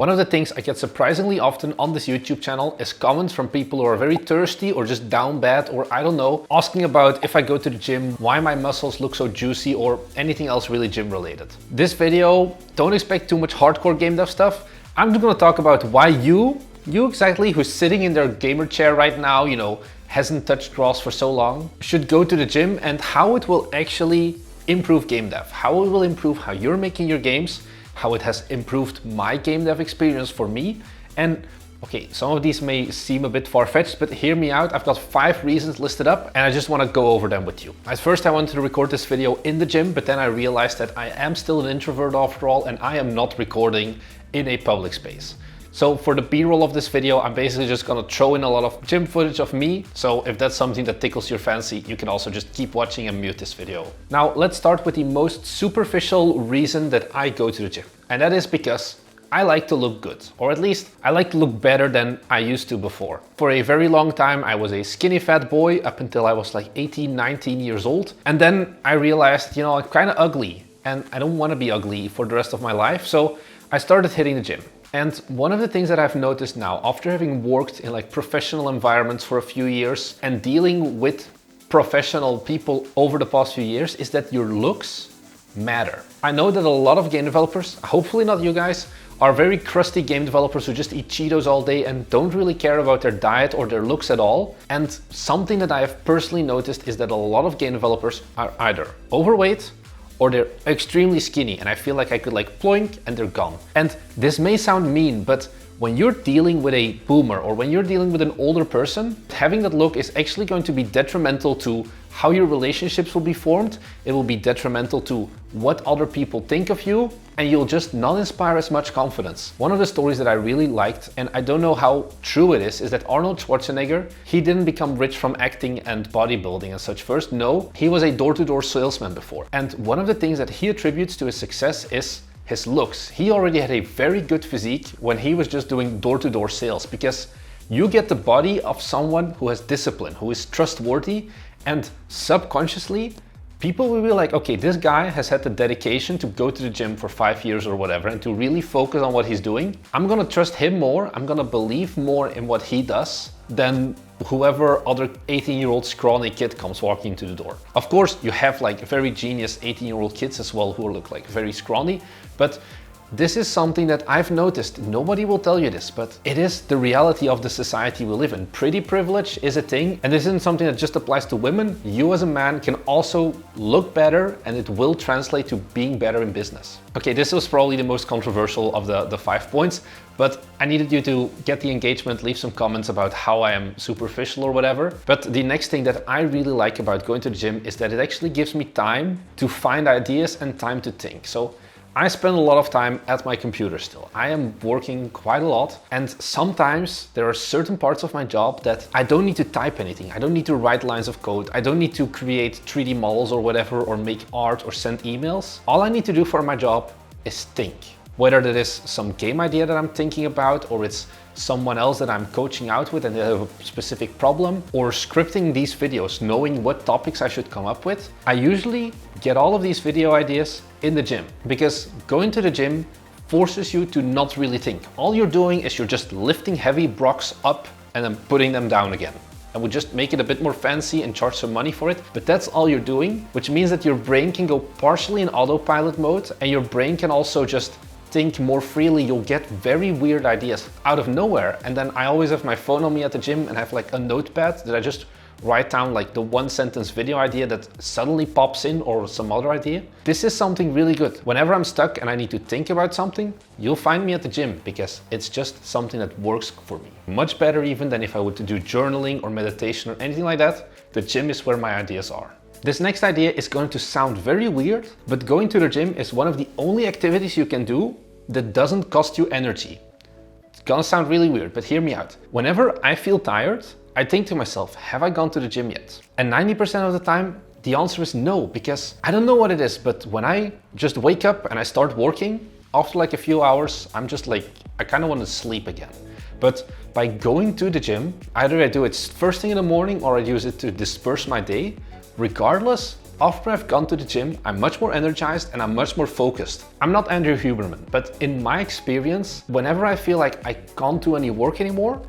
One of the things I get surprisingly often on this YouTube channel is comments from people who are very thirsty or just down bad, or I don't know, asking about if I go to the gym, why my muscles look so juicy, or anything else really gym related. This video, don't expect too much hardcore game dev stuff. I'm just gonna talk about why you exactly, who's sitting in their gamer chair right now, you know, hasn't touched grass for so long, should go to the gym, and how it will actually improve game dev, how it will improve how you're making your games, how it has improved my game dev experience for me. And okay, some of these may seem a bit far-fetched, but hear me out. I've got 5 reasons listed up and I just want to go over them with you. At first I wanted to record this video in the gym, but then I realized that I am still an introvert after all, and I am not recording in a public space. So for the B-roll of this video, I'm basically just gonna throw in a lot of gym footage of me. So if that's something that tickles your fancy, you can also just keep watching and mute this video. Now let's start with the most superficial reason that I go to the gym. And that is because I like to look good, or at least I like to look better than I used to before. For a very long time, I was a skinny fat boy up until I was like 18, 19 years old. And then I realized, you know, I'm kind of ugly and I don't want to be ugly for the rest of my life. So I started hitting the gym. And one of the things that I've noticed now, after having worked in like professional environments for a few years and dealing with professional people over the past few years, is that your looks matter. I know that a lot of game developers, hopefully not you guys, are very crusty game developers who just eat Cheetos all day and don't really care about their diet or their looks at all. And something that I have personally noticed is that a lot of game developers are either overweight or they're extremely skinny, and I feel like I could like ploink and they're gone. And this may sound mean, but when you're dealing with a boomer or when you're dealing with an older person, having that look is actually going to be detrimental to how your relationships will be formed. It will be detrimental to what other people think of you, and you'll just not inspire as much confidence. One of the stories that I really liked, and I don't know how true it is that Arnold Schwarzenegger, he didn't become rich from acting and bodybuilding and such first. No, he was a door-to-door salesman before. And one of the things that he attributes to his success is his looks. He already had a very good physique when he was just doing door-to-door sales, because you get the body of someone who has discipline, who is trustworthy, and subconsciously people will be like, okay, this guy has had the dedication to go to the gym for 5 years or whatever and to really focus on what he's doing. I'm gonna trust him more, I'm gonna believe more in what he does than whoever other 18-year-old scrawny kid comes walking into the door. Of course, you have like very genius 18-year-old kids as well who look like very scrawny, but this is something that I've noticed. Nobody will tell you this, but it is the reality of the society we live in. Pretty privilege is a thing, and this isn't something that just applies to women. You as a man can also look better, and it will translate to being better in business. Okay, this was probably the most controversial of the 5 points, but I needed you to get the engagement, leave some comments about how I am superficial or whatever. But the next thing that I really like about going to the gym is that it actually gives me time to find ideas and time to think. So I spend a lot of time at my computer still. I am working quite a lot, and sometimes there are certain parts of my job that I don't need to type anything. I don't need to write lines of code. I don't need to create 3D models or whatever, or make art or send emails. All I need to do for my job is think. Whether that is some game idea that I'm thinking about, or it's someone else that I'm coaching out with and they have a specific problem, or scripting these videos, knowing what topics I should come up with. I usually get all of these video ideas in the gym, because going to the gym forces you to not really think. All you're doing is you're just lifting heavy blocks up and then putting them down again. And we just make it a bit more fancy and charge some money for it, but that's all you're doing, which means that your brain can go partially in autopilot mode, and your brain can also just think more freely. You'll get very weird ideas out of nowhere. And then I always have my phone on me at the gym and have like a notepad that I just write down like the 1-sentence video idea that suddenly pops in, or some other idea. This is something really good. Whenever I'm stuck and I need to think about something, you'll find me at the gym, because it's just something that works for me. Much better even than if I were to do journaling or meditation or anything like that. The gym is where my ideas are. This next idea is going to sound very weird, but going to the gym is one of the only activities you can do that doesn't cost you energy. It's gonna sound really weird, but hear me out. Whenever I feel tired, I think to myself, have I gone to the gym yet? And 90% of the time, the answer is no, because I don't know what it is, but when I just wake up and I start working, after like a few hours, I'm just like, I kind of want to sleep again. But by going to the gym, either I do it first thing in the morning or I use it to disperse my day. Regardless, after I've gone to the gym, I'm much more energized and I'm much more focused. I'm not Andrew Huberman, but in my experience, whenever I feel like I can't do any work anymore,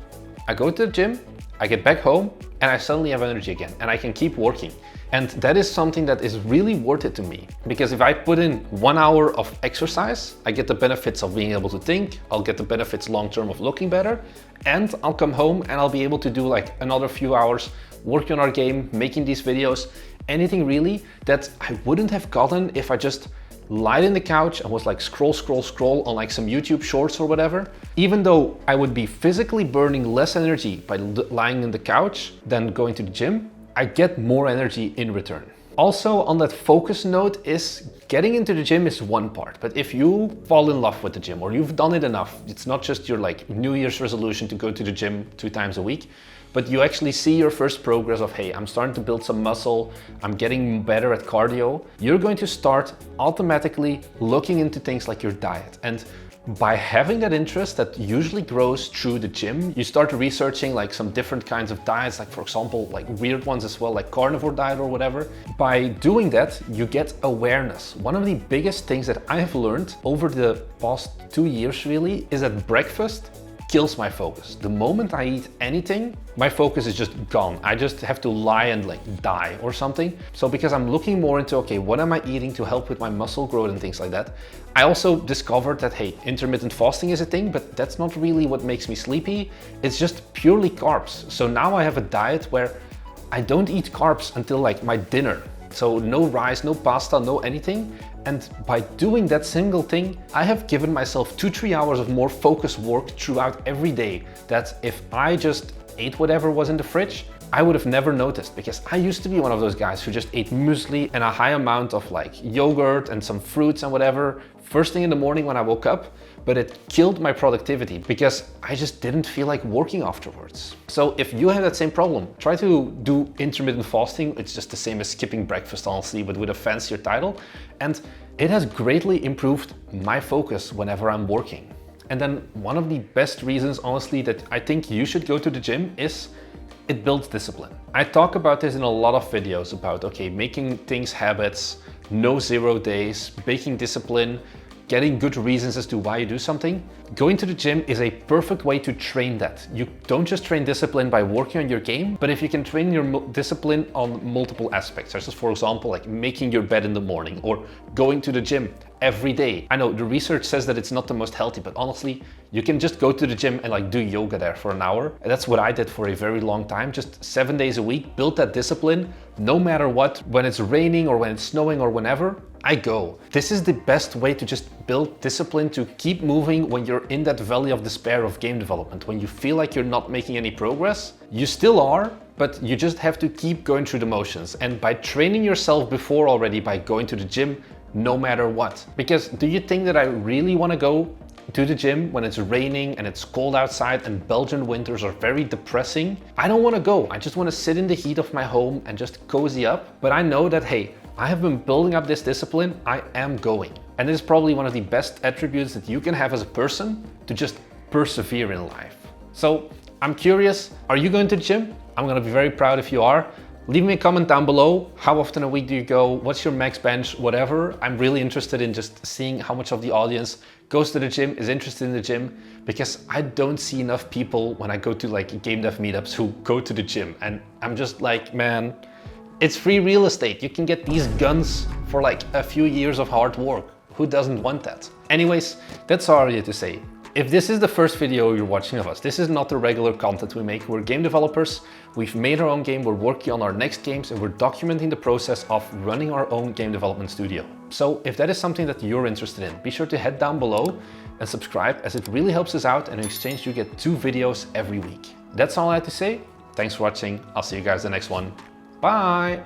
I go to the gym, I get back home, and I suddenly have energy again and I can keep working. And that is something that is really worth it to me, because if I put in 1 hour of exercise, I get the benefits of being able to think, I'll get the benefits long-term of looking better, and I'll come home and I'll be able to do like another few hours working on our game, making these videos, anything really that I wouldn't have gotten if I just lied in the couch and was like scroll on like some YouTube shorts or whatever. Even though I would be physically burning less energy by lying in the couch than going to the gym, I get more energy in return. Also, on that focus note, is getting into the gym is one part, but if you fall in love with the gym or you've done it enough, it's not just your like New Year's resolution to go to the gym 2 times a week, but you actually see your first progress of, hey, I'm starting to build some muscle, I'm getting better at cardio, you're going to start automatically looking into things like your diet. And by having that interest that usually grows through the gym, you start researching like some different kinds of diets, like for example, like weird ones as well, like carnivore diet or whatever. By doing that, you get awareness. One of the biggest things that I have learned over the past 2 years really is that breakfast kills my focus. The moment I eat anything, my focus is just gone. I just have to lie and like die or something. So because I'm looking more into, okay, what am I eating to help with my muscle growth and things like that, I also discovered that, hey, intermittent fasting is a thing, but that's not really what makes me sleepy. It's just purely carbs. So now I have a diet where I don't eat carbs until like my dinner. So no rice, no pasta, no anything. And by doing that single thing, I have given myself 2-3 hours of more focused work throughout every day, that if I just ate whatever was in the fridge, I would have never noticed, because I used to be one of those guys who just ate muesli and a high amount of like yogurt and some fruits and whatever first thing in the morning when I woke up, but it killed my productivity because I just didn't feel like working afterwards. So if you have that same problem, try to do intermittent fasting. It's just the same as skipping breakfast, honestly, but with a fancier title. And it has greatly improved my focus whenever I'm working. And then one of the best reasons, honestly, that I think you should go to the gym is it builds discipline. I talk about this in a lot of videos about, okay, making things habits, no 0 days, making discipline, getting good reasons as to why you do something. Going to the gym is a perfect way to train that. You don't just train discipline by working on your game, but if you can train your discipline on multiple aspects, such as, for example, like making your bed in the morning or going to the gym every day. I know the research says that it's not the most healthy, but honestly, you can just go to the gym and like do yoga there for an hour. And that's what I did for a very long time, just 7 days a week, built that discipline, no matter what, when it's raining or when it's snowing or whenever, I go. This is the best way to just build discipline to keep moving when you're in that valley of despair of game development, when you feel like you're not making any progress. You still are, but you just have to keep going through the motions. And by training yourself before already, by going to the gym, no matter what. Because do you think that I really want to go to the gym when it's raining and it's cold outside and Belgian winters are very depressing? I don't want to go. I just want to sit in the heat of my home and just cozy up. But I know that, hey, I have been building up this discipline. I am going. And it is probably one of the best attributes that you can have as a person to just persevere in life. So I'm curious, are you going to the gym? I'm going to be very proud if you are. Leave me a comment down below. How often a week do you go? What's your max bench? Whatever. I'm really interested in just seeing how much of the audience goes to the gym, is interested in the gym, because I don't see enough people when I go to like game dev meetups who go to the gym. And I'm just like, man, it's free real estate. You can get these guns for like a few years of hard work. Who doesn't want that? Anyways, that's all I had to say. If this is the first video you're watching of us, this is not the regular content we make. We're game developers. We've made our own game. We're working on our next games and we're documenting the process of running our own game development studio. So if that is something that you're interested in, be sure to head down below and subscribe, as it really helps us out, and in exchange you get 2 videos every week. That's all I had to say. Thanks for watching. I'll see you guys in the next one. Bye.